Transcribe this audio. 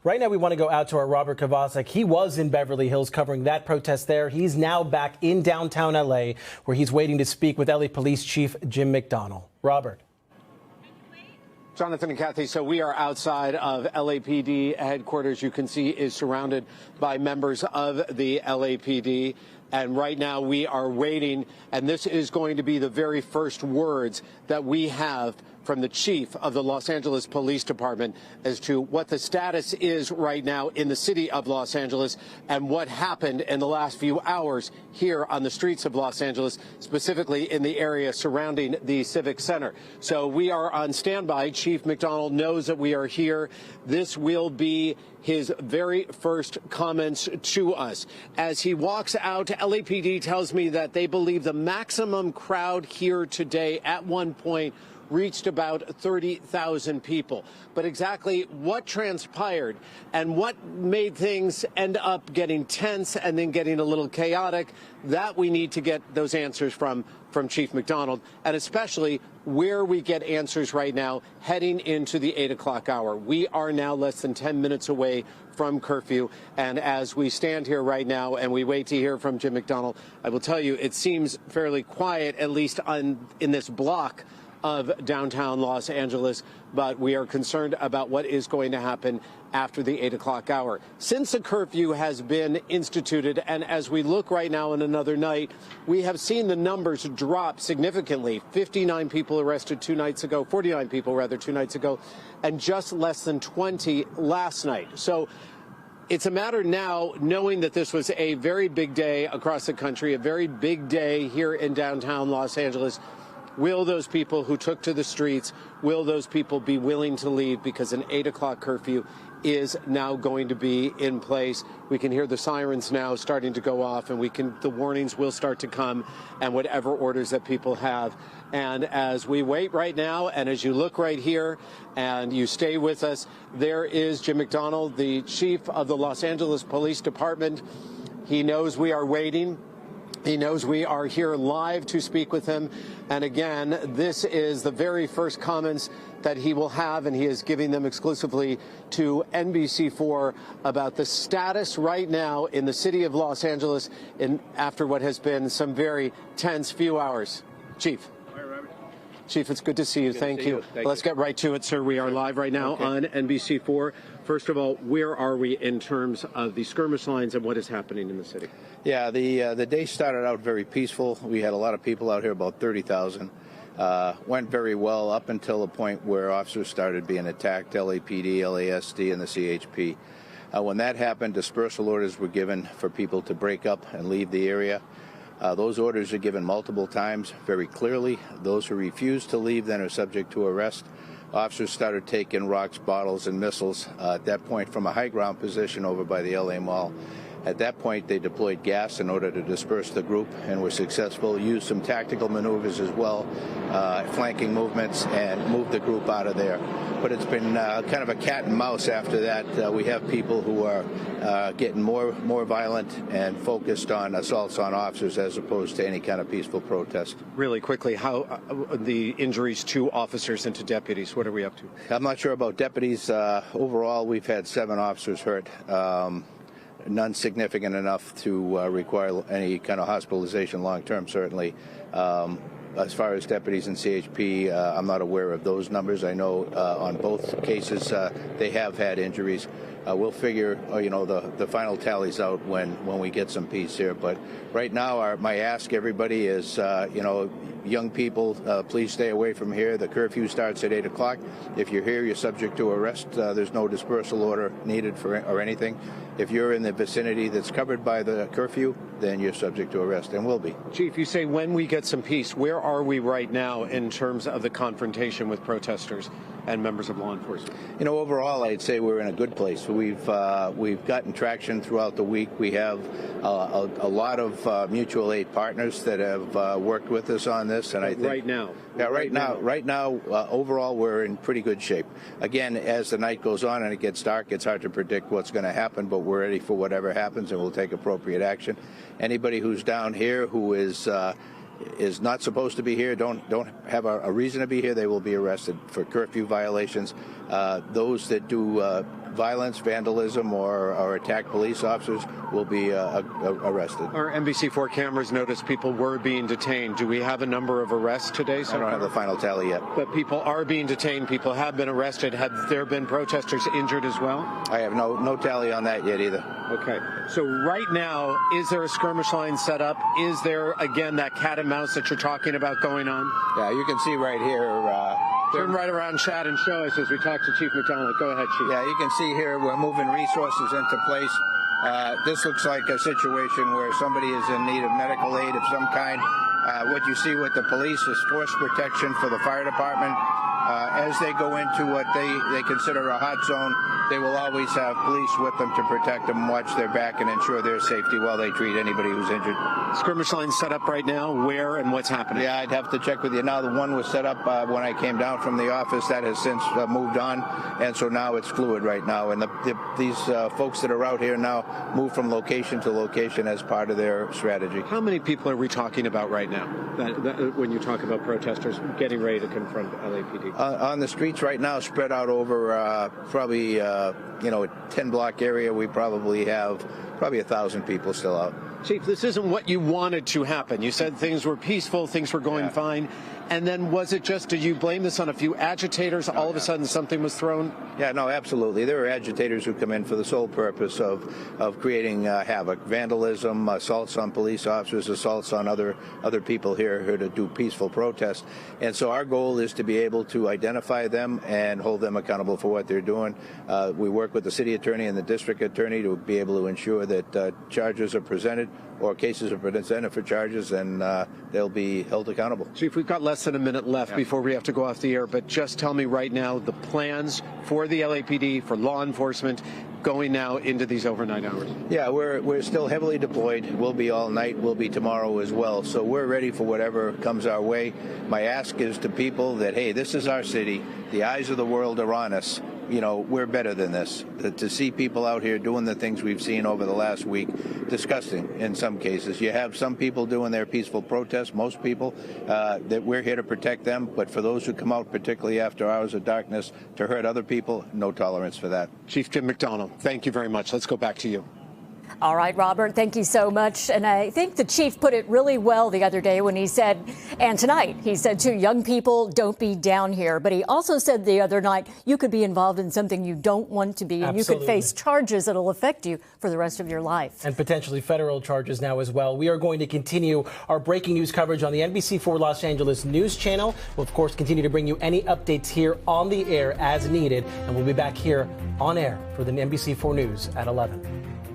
Right now, we want to go out to our Robert Kovacik. He was in Beverly Hills covering that protest there. He's now back in downtown L.A., where he's waiting to speak with L.A. Police Chief Jim McDonnell. Robert. Jonathan and Kathy, so we are outside of LAPD headquarters. You can see is surrounded by members of the LAPD. And right now we are waiting, and this is going to be the very first words that we have from the chief of the Los Angeles Police Department as to what the status is right now in the city of Los Angeles and what happened in the last few hours here on the streets of Los Angeles, specifically in the area surrounding the Civic Center. So we are on standby. Chief McDonnell knows that we are here. This will be his very first comments to us. As he walks out, LAPD tells me that they believe the maximum crowd here today at one point reached about 30,000 people. But exactly what transpired and what made things end up getting tense and then getting a little chaotic, that we need to get those answers from Chief McDonnell, and especially where we get answers right now heading into the 8 o'clock hour. We are now less than 10 minutes away from curfew, and as we stand here right now and we wait to hear from Jim McDonnell, I will tell you it seems fairly quiet, at least in this block of downtown Los Angeles, but we are concerned about what is going to happen after the 8 o'clock hour. Since the curfew has been instituted, and as we look right now in another night, we have seen the numbers drop significantly. 59 people arrested 2 nights ago, 49 people rather 2 nights ago, and just less than 20 last night. So it's a matter now, knowing that this was a very big day across the country, a very big day here in downtown Los Angeles. Will those people who took to the streets, will those people be willing to leave, because an 8 o'clock curfew is now going to be in place? We can hear the sirens now starting to go off, and the warnings will start to come, and whatever orders that people have. And as we wait right now, and as you look right here and you stay with us, there is Jim McDonnell, the chief of the Los Angeles Police Department. He knows we are waiting. He knows we are here live to speak with him. And again, this is the very first comments that he will have, and he is giving them exclusively to NBC4 about the status right now in the city of Los Angeles after what has been some very tense few hours. Chief. Chief, it's good to see you. Thank you. Let's get right to it, sir. We are live right now on NBC4. First of all, where are we in terms of the skirmish lines and what is happening in the city? Yeah, the day started out very peaceful. We had a lot of people out here, about 30,000. Went very well up until the point where officers started being attacked, LAPD, LASD, and the CHP. When that happened, dispersal orders were given for people to break up and leave the area. Those orders are given multiple times very clearly. Those who refuse to leave then are subject to arrest. Officers started taking rocks, bottles, and missiles at that point from a high ground position over by the LA Mall. At that point, they deployed gas in order to disperse the group and were successful. Used some tactical maneuvers as well, flanking movements, and moved the group out of there. But it's been kind of a cat and mouse after that. We have people who are getting more violent and focused on assaults on officers as opposed to any kind of peaceful protest. Really quickly, how the injuries to officers and to deputies, what are we up to? I'm not sure about deputies. Overall, we've had 7 officers hurt. None significant enough to require any kind of hospitalization long-term, certainly. As far as deputies and CHP, I'm not aware of those numbers. I know on both cases they have had injuries. We'll figure, the final tallies out when we get some peace here. But right now, my ask, everybody, is, young people, please stay away from here. The curfew starts at 8 o'clock. If you're here, you're subject to arrest. There's no dispersal order needed or anything. If you're in the vicinity that's covered by the curfew, then you're subject to arrest, and will be. Chief, you say when we get some peace. Where are we right now in terms of the confrontation with protesters and members of law enforcement? Overall, I'd say we're in a good place. We've gotten traction throughout the week. We have a lot of mutual aid partners that have worked with us on this, and I think right now. Yeah, right now, overall, we're in pretty good shape. Again, as the night goes on and it gets dark, it's hard to predict what's going to happen, but we're ready for whatever happens, and we'll take appropriate action. Anybody who's down here who is not supposed to be here, don't have a reason to be here, they will be arrested for curfew violations. Those that do violence, vandalism, or attack police officers will be arrested. Our NBC4 cameras noticed people were being detained. Do we have a number of arrests today? I don't have the final tally yet. But people are being detained. People have been arrested. Have there been protesters injured as well? I have no tally on that yet either. Okay. So right now, is there a skirmish line set up? Is there, again, that cat and mouse that you're talking about going on? Yeah, you can see right here. Turn right around, Chad, and show us as we talk to Chief McDonnell. Go ahead, Chief. Yeah, you can see here we're moving resources into place. This looks like a situation where somebody is in need of medical aid of some kind. What you see with the police is force protection for the fire department. As they go into what they consider a hot zone, they will always have police with them to protect them, watch their back, and ensure their safety while they treat anybody who's injured. Skirmish line set up right now. Where and what's happening? Yeah, I'd have to check with you. Now, the one was set up when I came down from the office. That has since moved on, and so now it's fluid right now. And these folks that are out here now move from location to location as part of their strategy. How many people are we talking about right now when you talk about protesters getting ready to confront LAPD? On the streets right now, spread out over probably a 10-block area, we probably have 1,000 people still out. Chief, this isn't what you wanted to happen. You said things were peaceful, things were going fine. And then was it just, did you blame this on a few agitators? All of a sudden something was thrown? Yeah, no, absolutely. There are agitators who come in for the sole purpose of creating havoc, vandalism, assaults on police officers, assaults on other people here to do peaceful protests. And so our goal is to be able to identify them and hold them accountable for what they're doing. We work with the city attorney and the district attorney to be able to ensure that charges are presented or cases are presented for charges, and they'll be held accountable. Chief, we've got less than a minute left before we have to go off the air, but just tell me right now the plans for the LAPD, for law enforcement, going now into these overnight hours. Yeah, we're still heavily deployed. We'll be all night. We'll be tomorrow as well. So we're ready for whatever comes our way. My ask is to people that, hey, this is our city. The eyes of the world are on us. We're better than this. To see people out here doing the things we've seen over the last week, disgusting in some cases. You have some people doing their peaceful protests, most people, that we're here to protect them. But for those who come out, particularly after hours of darkness, to hurt other people, no tolerance for that. Chief Jim McDonnell, thank you very much. Let's go back to you. All right, Robert, thank you so much. And I think the chief put it really well the other day when he said, and tonight, he said to young people, don't be down here. But he also said the other night, you could be involved in something you don't want to be, and you could face charges that'll affect you for the rest of your life. And potentially federal charges now as well. We are going to continue our breaking news coverage on the NBC4 Los Angeles News Channel. We'll, of course, continue to bring you any updates here on the air as needed. And we'll be back here on air for the NBC4 News at 11.